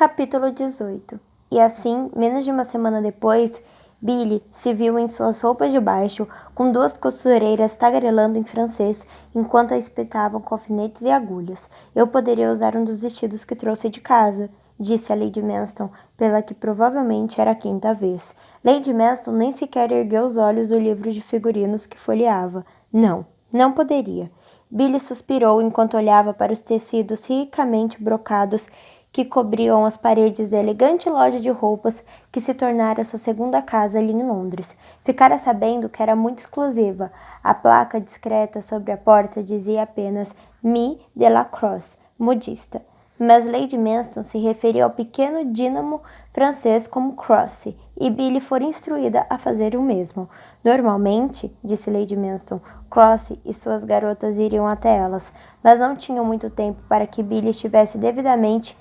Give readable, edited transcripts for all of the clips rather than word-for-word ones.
Capítulo 18. E assim, menos de uma semana depois, Billy se viu em suas roupas de baixo, com duas costureiras tagarelando em francês, enquanto a espetavam com alfinetes e agulhas. Eu poderia usar um dos vestidos que trouxe de casa, disse a Lady Manston, pela que provavelmente era a quinta vez. Lady Manston nem sequer ergueu os olhos do livro de figurinos que folheava. Não, não poderia. Billy suspirou enquanto olhava para os tecidos ricamente brocados que cobriam as paredes da elegante loja de roupas que se tornara sua segunda casa ali em Londres. Ficara sabendo que era muito exclusiva. A placa discreta sobre a porta dizia apenas Mi de la Crosse, modista. Mas Lady Manston se referia ao pequeno dínamo francês como Crosse, e Billy fora instruída a fazer o mesmo. Normalmente, disse Lady Manston, Crosse e suas garotas iriam até elas, mas não tinham muito tempo para que Billy estivesse devidamente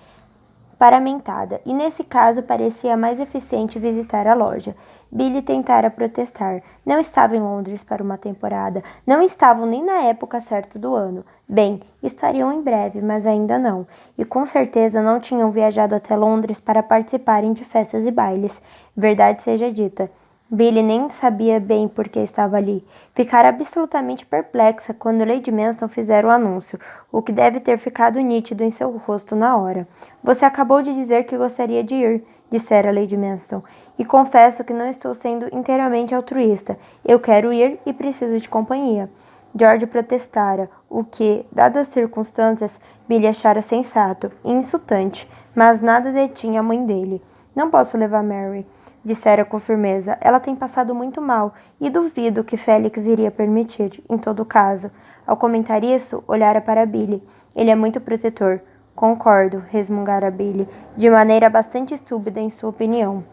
paramentada, e nesse caso parecia mais eficiente visitar a loja. Billy tentara protestar. Não estava em Londres para uma temporada. Não estavam nem na época certa do ano. Bem, estariam em breve, mas ainda não. E com certeza não tinham viajado até Londres para participarem de festas e bailes. Verdade seja dita. Billy nem sabia bem por que estava ali. Ficara absolutamente perplexa quando Lady Manston fizera o anúncio, o que deve ter ficado nítido em seu rosto na hora. Você acabou de dizer que gostaria de ir, dissera Lady Manston, e confesso que não estou sendo inteiramente altruísta. Eu quero ir e preciso de companhia. George protestara, o que, dadas as circunstâncias, Billy achara sensato e insultante, mas nada detinha a mãe dele. Não posso levar Mary, dissera com firmeza. Ela tem passado muito mal e duvido que Félix iria permitir, em todo caso. Ao comentar isso, olhara para Billy. Ele é muito protetor. Concordo, resmungara Billy, de maneira bastante estúpida em sua opinião.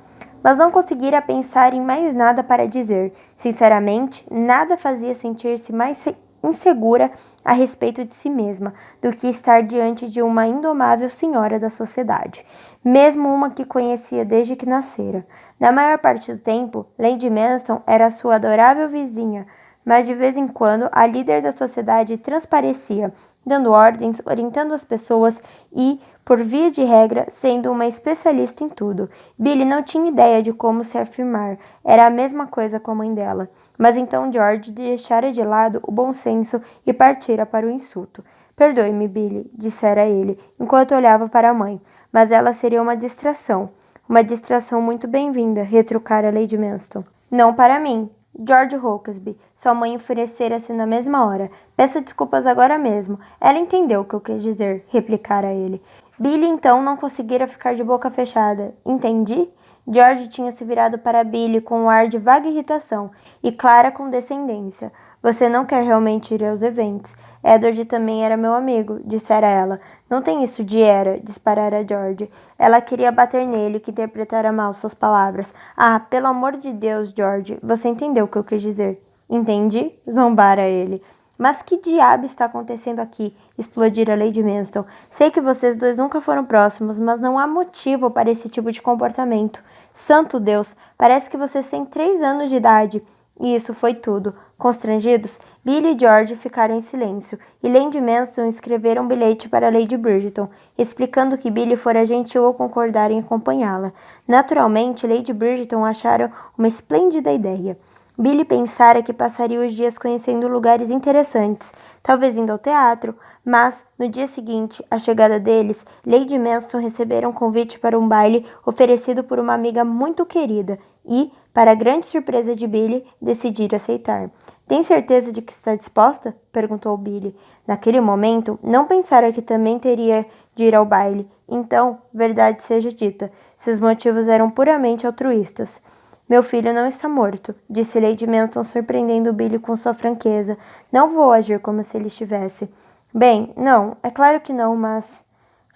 Mas não conseguira pensar em mais nada para dizer. Sinceramente, nada fazia sentir-se mais insegura a respeito de si mesma do que estar diante de uma indomável senhora da sociedade, mesmo uma que conhecia desde que nascera. Na maior parte do tempo, Lady Manston era sua adorável vizinha, mas de vez em quando a líder da sociedade transparecia, dando ordens, orientando as pessoas e, por via de regra, sendo uma especialista em tudo. Billy não tinha ideia de como se afirmar. Era a mesma coisa com a mãe dela. Mas então George deixara de lado o bom senso e partira para o insulto. Perdoe-me, Billy, dissera ele, enquanto olhava para a mãe, mas ela seria uma distração. Uma distração muito bem-vinda, retrucara Lady Manston. Não para mim. George Hawksby. Sua mãe enfurecera-se na mesma hora. Peça desculpas agora mesmo. Ela entendeu o que eu quis dizer, replicara ele. Billy então não conseguira ficar de boca fechada. Entendi? George tinha se virado para Billy com um ar de vaga irritação e clara condescendência. Você não quer realmente ir aos eventos. Edward também era meu amigo, dissera ela. Não tem isso de era, disparara George. Ela queria bater nele, que interpretara mal suas palavras. Ah, pelo amor de Deus, George, você entendeu o que eu quis dizer. Entendi? Zombara ele. Mas que diabo está acontecendo aqui? Explodira Lady Manston. Sei que vocês dois nunca foram próximos, mas não há motivo para esse tipo de comportamento. Santo Deus, parece que vocês têm 3 anos de idade. E isso foi tudo. Constrangidos, Billy e George ficaram em silêncio, e Lady Manston escrevera um bilhete para Lady Bridgeton, explicando que Billy fora gentil ao concordar em acompanhá-la. Naturalmente, Lady Bridgeton achara uma esplêndida ideia. Billy pensara que passaria os dias conhecendo lugares interessantes, talvez indo ao teatro, mas, no dia seguinte, à chegada deles, Lady Manston recebera um convite para um baile oferecido por uma amiga muito querida e, para a grande surpresa de Billy, decidiram aceitar. Tem certeza de que está disposta? Perguntou Billy. Naquele momento, não pensara que também teria de ir ao baile. Então, verdade seja dita, seus motivos eram puramente altruístas. Meu filho não está morto, disse Lady Manston, surpreendendo Billy com sua franqueza. Não vou agir como se ele estivesse. Bem, não, é claro que não, mas...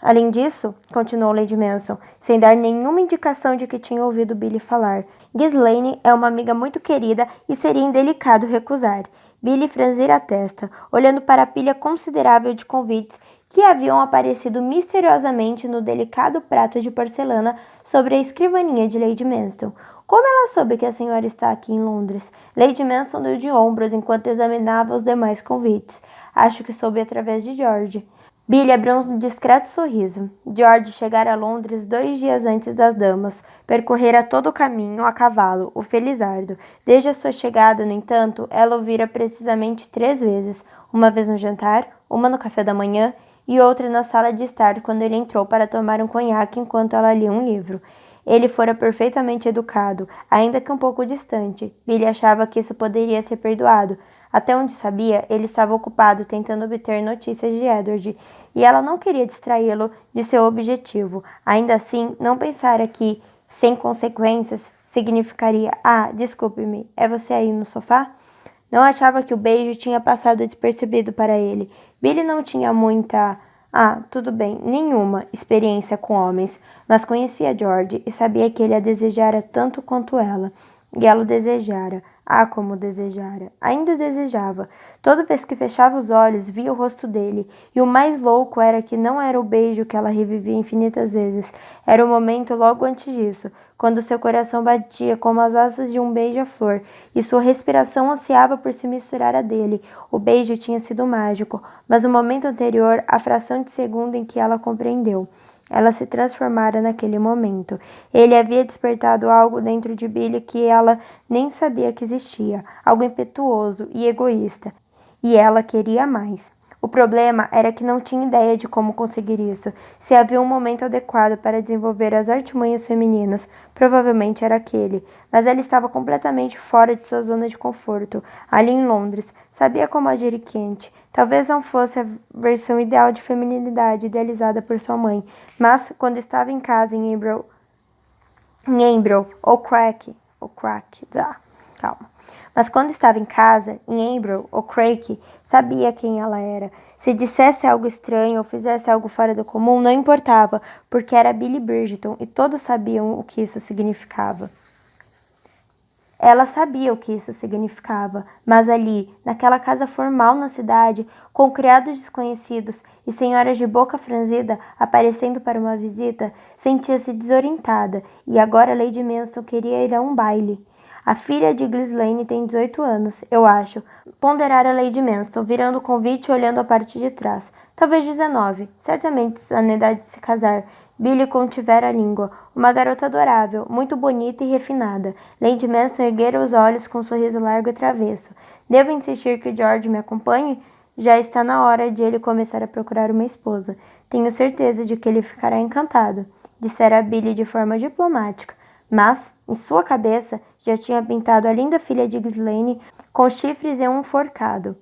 Além disso, continuou Lady Manston, sem dar nenhuma indicação de que tinha ouvido Billy falar, Ghislaine é uma amiga muito querida e seria indelicado recusar. Billy franzira a testa, olhando para a pilha considerável de convites que haviam aparecido misteriosamente no delicado prato de porcelana sobre a escrivaninha de Lady Manston. Como ela soube que a senhora está aqui em Londres? Lady Manston deu de ombros enquanto examinava os demais convites. Acho que soube através de George. Billy abriu um discreto sorriso. George chegara a Londres 2 dias antes das damas. Percorrera todo o caminho a cavalo, o felizardo. Desde a sua chegada, no entanto, ela o vira precisamente 3 vezes. Uma vez no jantar, uma no café da manhã e outra na sala de estar quando ele entrou para tomar um conhaque enquanto ela lia um livro. Ele fora perfeitamente educado, ainda que um pouco distante. Billy achava que isso poderia ser perdoado. Até onde sabia, ele estava ocupado tentando obter notícias de Edward, e ela não queria distraí-lo de seu objetivo. Ainda assim, não pensara que, sem consequências, significaria: "Ah, desculpe-me, é você aí no sofá?" Não achava que o beijo tinha passado despercebido para ele. Billy não tinha tudo bem, nenhuma experiência com homens, mas conhecia George e sabia que ele a desejara tanto quanto ela. E ela o desejara. Ah, como o desejara. Ainda desejava. Toda vez que fechava os olhos, via o rosto dele. E o mais louco era que não era o beijo que ela revivia infinitas vezes. Era o momento logo antes disso, quando seu coração batia como as asas de um beija-flor e sua respiração ansiava por se misturar à dele. O beijo tinha sido mágico, mas o momento anterior, a fração de segundo em que ela compreendeu. Ela se transformara naquele momento. Ele havia despertado algo dentro de Billy que ela nem sabia que existia, algo impetuoso e egoísta, e ela queria mais. O problema era que não tinha ideia de como conseguir isso. Se havia um momento adequado para desenvolver as artimanhas femininas, provavelmente era aquele. Mas ela estava completamente fora de sua zona de conforto, ali em Londres. Sabia como agir quente. Talvez não fosse a versão ideal de feminilidade idealizada por sua mãe, mas quando estava em casa em Embro, calma. Mas quando estava em casa, em Embro ou Craig, sabia quem ela era. Se dissesse algo estranho ou fizesse algo fora do comum, não importava, porque era Billy Bridgeton e todos sabiam o que isso significava. Ela sabia o que isso significava, mas ali, naquela casa formal na cidade, com criados desconhecidos e senhoras de boca franzida aparecendo para uma visita, sentia-se desorientada e agora Lady Manston queria ir a um baile. A filha de Ghislaine tem 18 anos, eu acho, ponderara Lady Manston, virando o convite e olhando a parte de trás. Talvez 19, certamente na idade de se casar. Billy contivera a língua. Uma garota adorável, muito bonita e refinada. Lady Manston erguera os olhos com um sorriso largo e travesso. Devo insistir que George me acompanhe? Já está na hora de ele começar a procurar uma esposa. Tenho certeza de que ele ficará encantado, dissera Billy de forma diplomática. Mas, em sua cabeça, já tinha pintado a linda filha de Ghislaine com chifres e um enforcado.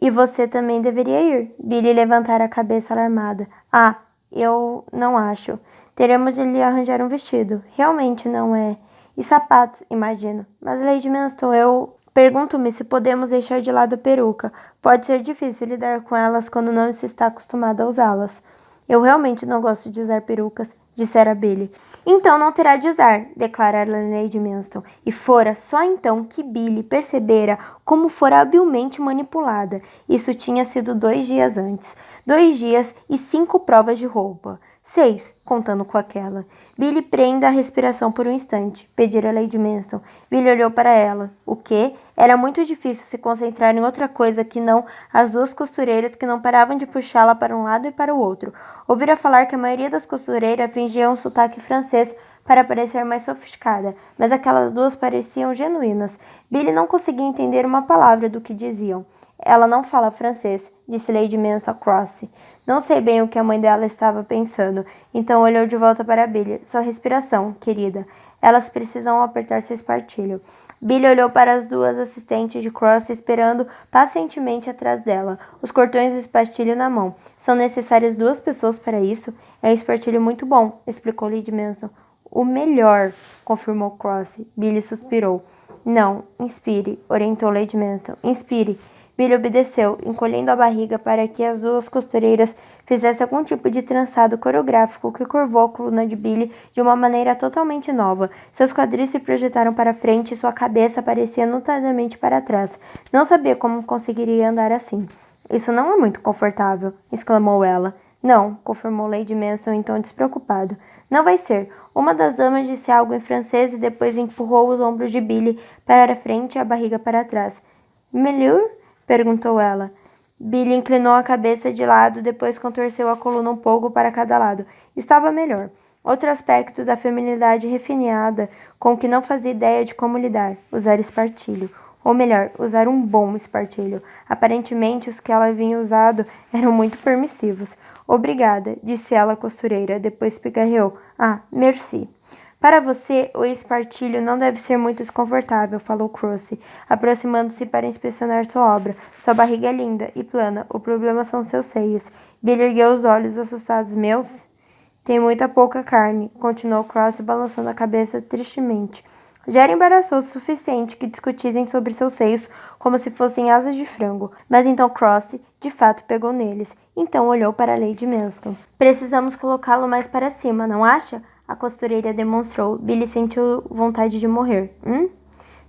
E você também deveria ir. Billy levantara a cabeça alarmada. Ah, eu não acho. Teremos de lhe arranjar um vestido. Realmente não é. E sapatos, imagino. Mas, Lady Manston, eu pergunto-me se podemos deixar de lado a peruca. Pode ser difícil lidar com elas quando não se está acostumada a usá-las. Eu realmente não gosto de usar perucas, dissera Billy. Então não terá de usar, declarara Lady Manston. E fora só então que Billy percebera como fora habilmente manipulada. Isso tinha sido 2 dias antes. 2 dias e 5 provas de roupa. 6, contando com aquela. Billy prenda a respiração por um instante, pedira Lady Manston. Billy olhou para ela. O quê? Era muito difícil se concentrar em outra coisa que não as 2 costureiras que não paravam de puxá-la para um lado e para o outro. Ouvira falar que a maioria das costureiras fingia um sotaque francês para parecer mais sofisticada, mas aquelas 2 pareciam genuínas. Billy não conseguia entender uma palavra do que diziam. Ela não fala francês, disse Lady Manston a Crossy. Não sei bem o que a mãe dela estava pensando, então olhou de volta para Billy. Sua respiração, querida. Elas precisam apertar seu espartilho. Billy olhou para as 2 assistentes de Crossy esperando pacientemente atrás dela, os cordões do espartilho na mão. São necessárias 2 pessoas para isso? É um espartilho muito bom, explicou Lady Manston. O melhor, confirmou Crossy. Billy suspirou. Não, inspire, orientou Lady Manston. Inspire. Billy obedeceu, encolhendo a barriga para que as 2 costureiras fizessem algum tipo de trançado coreográfico que curvou a coluna de Billy de uma maneira totalmente nova. Seus quadris se projetaram para frente e sua cabeça parecia notadamente para trás. Não sabia como conseguiria andar assim. Isso não é muito confortável, exclamou ela. Não, confirmou Lady Manston em tom despreocupado. Não vai ser. Uma das damas disse algo em francês e depois empurrou os ombros de Billy para a frente e a barriga para trás. Melhor? Perguntou ela. Billy inclinou a cabeça de lado, depois contorceu a coluna um pouco para cada lado. Estava melhor. Outro aspecto da feminilidade refinada com que não fazia ideia de como lidar, usar espartilho. Ou melhor, usar um bom espartilho. Aparentemente, os que ela havia usado eram muito permissivos. Obrigada, disse ela à costureira, depois pigarreou. Ah, merci. Para você, o espartilho não deve ser muito desconfortável, falou Croce, aproximando-se para inspecionar sua obra. Sua barriga é linda e plana, o problema são seus seios. Billy ergueu os olhos assustados. Meus? Tem muita pouca carne, continuou Croce, balançando a cabeça tristemente. Já era embaraçoso o suficiente que discutissem sobre seus seios como se fossem asas de frango. Mas então Croce, de fato, pegou neles. Então olhou para Lady Manston. Precisamos colocá-lo mais para cima, não acha? A costureira demonstrou. Billy sentiu vontade de morrer.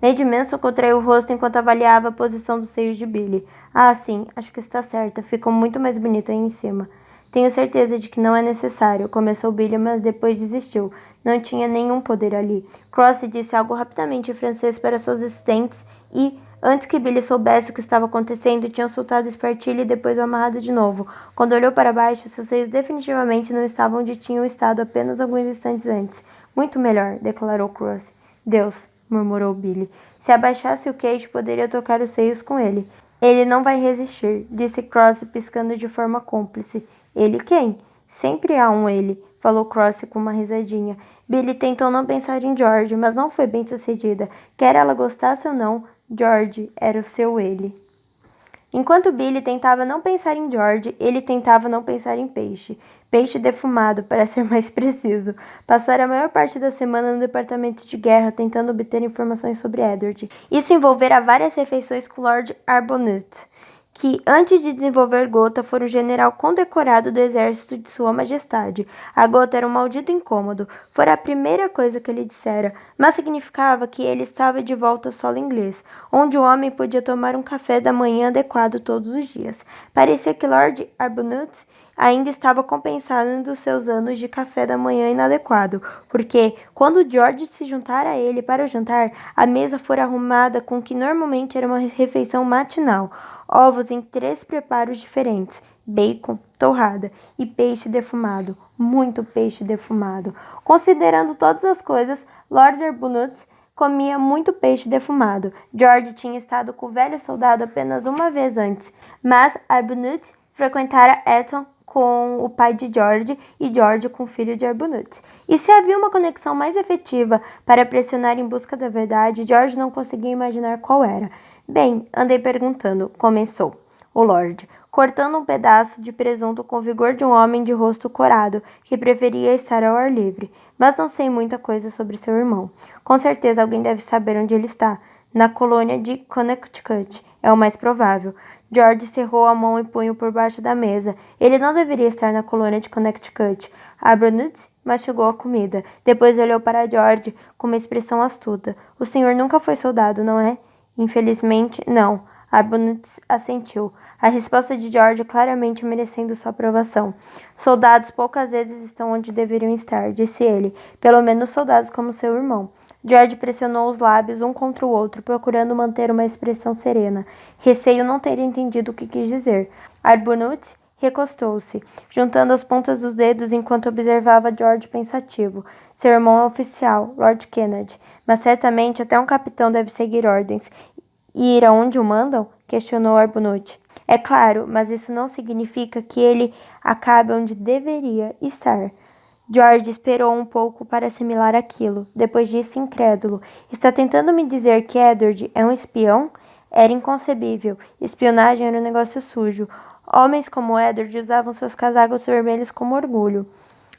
Lady Manston contraiu o rosto enquanto avaliava a posição dos seios de Billy. Ah, sim, acho que está certa. Ficou muito mais bonito aí em cima. Tenho certeza de que não é necessário, começou Billy, mas depois desistiu. Não tinha nenhum poder ali. Croce disse algo rapidamente em francês para suas assistentes e, antes que Billy soubesse o que estava acontecendo, tinham soltado o espartilho e depois o amarrado de novo. Quando olhou para baixo, seus seios definitivamente não estavam onde tinham estado apenas alguns instantes antes. Muito melhor, declarou Croce. Deus, murmurou Billy. Se abaixasse o queixo, poderia tocar os seios com ele. Ele não vai resistir, disse Croce, piscando de forma cúmplice. Ele quem? Sempre há um ele, falou Croce com uma risadinha. Billy tentou não pensar em George, mas não foi bem sucedida. Quer ela gostasse ou não, George era o seu ele. Enquanto Billy tentava não pensar em George, ele tentava não pensar em peixe. Peixe defumado, para ser mais preciso. Passara a maior parte da semana no departamento de guerra tentando obter informações sobre Edward. Isso envolvera várias refeições com Lord Arbuthnot, que, antes de desenvolver Gota, fora o general condecorado do exército de Sua Majestade. A Gota era um maldito incômodo. Fora a primeira coisa que ele dissera, mas significava que ele estava de volta ao solo inglês, onde o homem podia tomar um café da manhã adequado todos os dias. Parecia que Lord Arbuthnot ainda estava compensando seus anos de café da manhã inadequado, porque, quando George se juntara a ele para o jantar, a mesa fora arrumada com o que normalmente era uma refeição matinal. Ovos em 3 preparos diferentes, bacon, torrada e peixe defumado, muito peixe defumado. Considerando todas as coisas, Lord Arbuthnot comia muito peixe defumado. George tinha estado com o velho soldado apenas uma vez antes, mas Arbuthnot frequentara Eton com o pai de George e George com o filho de Arbuthnot. E se havia uma conexão mais efetiva para pressionar em busca da verdade, George não conseguia imaginar qual era. Bem, andei perguntando, começou o Lorde, cortando um pedaço de presunto com o vigor de um homem de rosto corado, que preferia estar ao ar livre. Mas não sei muita coisa sobre seu irmão. Com certeza alguém deve saber onde ele está. Na colônia de Connecticut. É o mais provável. George cerrou a mão e punho por baixo da mesa. Ele não deveria estar na colônia de Connecticut. Arbuthnot mastigou a comida. Depois olhou para George com uma expressão astuta. O senhor nunca foi soldado, não é? Infelizmente, não. Arbuthnot assentiu. A resposta de George claramente merecendo sua aprovação. Soldados poucas vezes estão onde deveriam estar, disse ele. Pelo menos soldados como seu irmão. George pressionou os lábios um contra o outro, procurando manter uma expressão serena. Receio não ter entendido o que quis dizer. Arbuthnot recostou-se, juntando as pontas dos dedos enquanto observava George pensativo. Seu irmão é oficial, Lord Kennedy, mas certamente até um capitão deve seguir ordens. E ir aonde o mandam? Questionou Arbuthnot. É claro, mas isso não significa que ele acabe onde deveria estar. George esperou um pouco para assimilar aquilo. Depois disse incrédulo. Está tentando me dizer que Edward é um espião? Era inconcebível. Espionagem era um negócio sujo. Homens como Edward usavam seus casacos vermelhos como orgulho.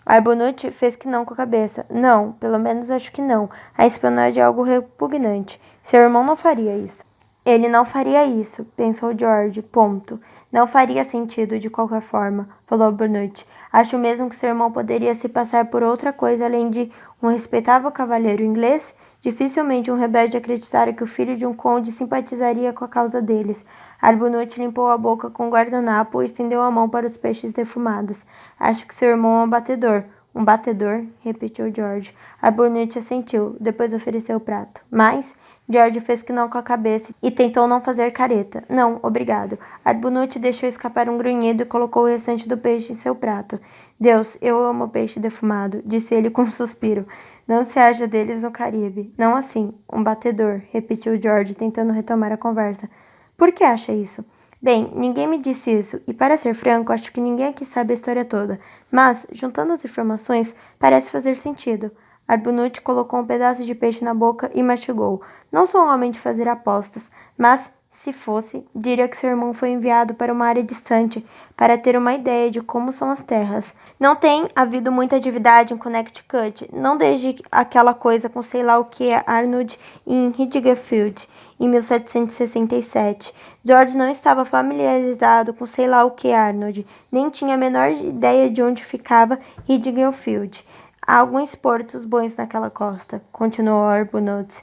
Arbuthnot fez que não com a cabeça. Não, pelo menos acho que não. A espionagem é algo repugnante. Seu irmão não faria isso. Ele não faria isso, pensou George. Ponto. Não faria sentido de qualquer forma, falou Arbuthnot. Acho mesmo que seu irmão poderia se passar por outra coisa além de um respeitável cavalheiro inglês. Dificilmente um rebelde acreditara que o filho de um conde simpatizaria com a causa deles. Arbuthnot limpou a boca com o guardanapo e estendeu a mão para os peixes defumados. Acho que seu irmão é um batedor. Um batedor? Repetiu George. Arbuthnot assentiu, depois ofereceu o prato. Mas George fez que não com a cabeça e tentou não fazer careta. Não, obrigado. Arbuthnot deixou escapar um grunhido e colocou o restante do peixe em seu prato. Deus, eu amo peixe defumado, disse ele com um suspiro. Não se haja deles no Caribe. Não assim. Um batedor, repetiu George, tentando retomar a conversa. Por que acha isso? Bem, ninguém me disse isso, e para ser franco, acho que ninguém aqui sabe a história toda. Mas, juntando as informações, parece fazer sentido. Arbuthnot colocou um pedaço de peixe na boca e mastigou. Não sou um homem de fazer apostas, mas, se fosse, diria que seu irmão foi enviado para uma área distante para ter uma ideia de como são as terras. Não tem havido muita atividade em Connecticut, não desde aquela coisa com sei lá o que Arnold em Ridgefield, em 1767. George não estava familiarizado com sei lá o que Arnold, nem tinha a menor ideia de onde ficava Ridgefield. Há alguns portos bons naquela costa, continuou Arbuthnot.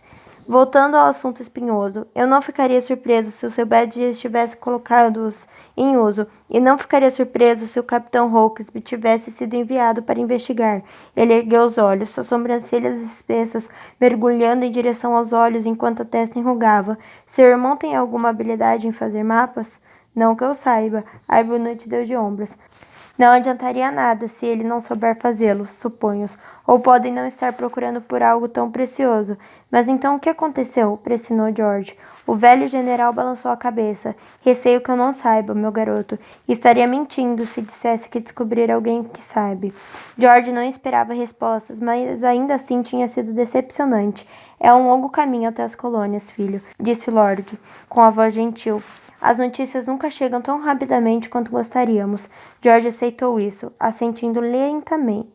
Voltando ao assunto espinhoso, eu não ficaria surpreso se o seu badge estivesse colocado-os em uso, e não ficaria surpreso se o capitão Hawksby tivesse sido enviado para investigar. Ele ergueu os olhos, suas sobrancelhas espessas mergulhando em direção aos olhos enquanto a testa enrugava. Seu irmão tem alguma habilidade em fazer mapas? Não que eu saiba. Arbuthnot deu de ombros. Não adiantaria nada se ele não souber fazê-lo, suponho. Ou podem não estar procurando por algo tão precioso. Mas então o que aconteceu? Pressionou George. O velho general balançou a cabeça. Receio que eu não saiba, meu garoto. Estaria mentindo se dissesse que descobrir alguém que sabe. George não esperava respostas, mas ainda assim tinha sido decepcionante. É um longo caminho até as colônias, filho, disse Lord, com a voz gentil. As notícias nunca chegam tão rapidamente quanto gostaríamos. George aceitou isso, assentindo lentamente.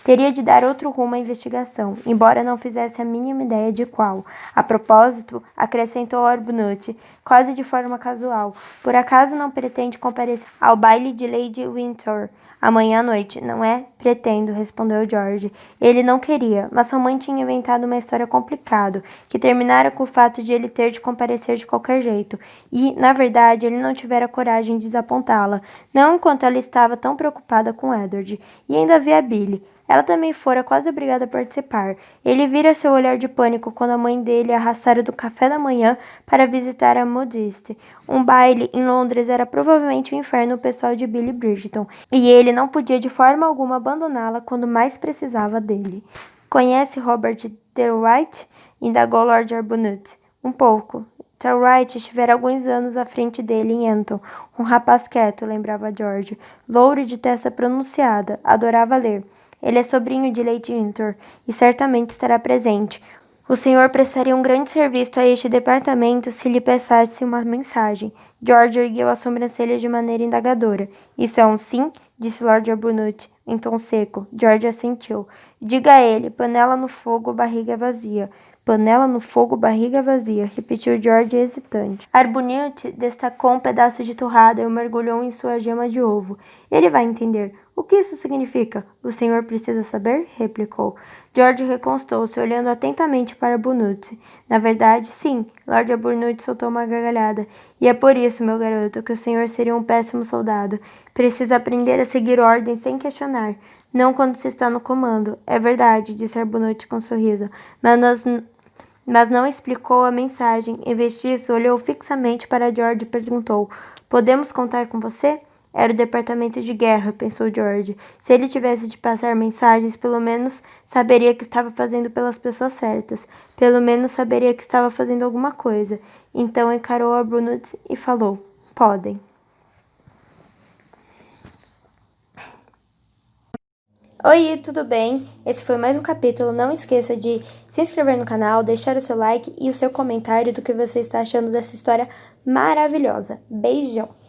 Teria de dar outro rumo à investigação, embora não fizesse a mínima ideia de qual. A propósito, acrescentou Arbuthnot, quase de forma casual, por acaso não pretende comparecer ao baile de Lady Windsor amanhã à noite, não é? Pretendo, respondeu George. Ele não queria, mas sua mãe tinha inventado uma história complicada, que terminara com o fato de ele ter de comparecer de qualquer jeito, e, na verdade, ele não tivera coragem de desapontá-la, não enquanto ela estava tão preocupada com Edward, e ainda havia Billy. Ela também fora quase obrigada a participar. Ele vira seu olhar de pânico quando a mãe dele a arrastara do café da manhã para visitar a Modiste. Um baile em Londres era provavelmente o inferno pessoal de Billy Bridgeton, e ele não podia de forma alguma abandoná-la quando mais precisava dele. Conhece Robert Thelwright? Indagou Lord Arbuthnot. Um pouco. Thelwright estivera alguns anos à frente dele em Eton. Um rapaz quieto, lembrava George. Louro de testa pronunciada. Adorava ler. Ele é sobrinho de Lady Windsor e certamente estará presente. O senhor prestaria um grande serviço a este departamento se lhe peçasse uma mensagem. George ergueu as sobrancelhas de maneira indagadora. Isso é um sim? Disse Lord Arbuthnot, em tom seco. George assentiu. Diga a ele, panela no fogo, barriga vazia. Panela no fogo, barriga vazia, repetiu George hesitante. Arbuthnot destacou um pedaço de torrada e o mergulhou em sua gema de ovo. Ele vai entender. O que isso significa? O senhor precisa saber? Replicou. George reconstou-se, olhando atentamente para Arbuthnot. Na verdade, sim. Lord Arbuthnot soltou uma gargalhada. E é por isso, meu garoto, que o senhor seria um péssimo soldado. Precisa aprender a seguir ordens sem questionar. Não quando se está no comando. É verdade, disse Arbuthnot com um sorriso. Mas não explicou a mensagem. Em vez disso, olhou fixamente para George e perguntou: podemos contar com você? Era o departamento de guerra, pensou George. Se ele tivesse de passar mensagens, pelo menos saberia que estava fazendo pelas pessoas certas. Pelo menos saberia que estava fazendo alguma coisa. Então encarou Arbuthnot e falou: podem. Oi, tudo bem? Esse foi mais um capítulo. Não esqueça de se inscrever no canal, deixar o seu like e o seu comentário do que você está achando dessa história maravilhosa. Beijão!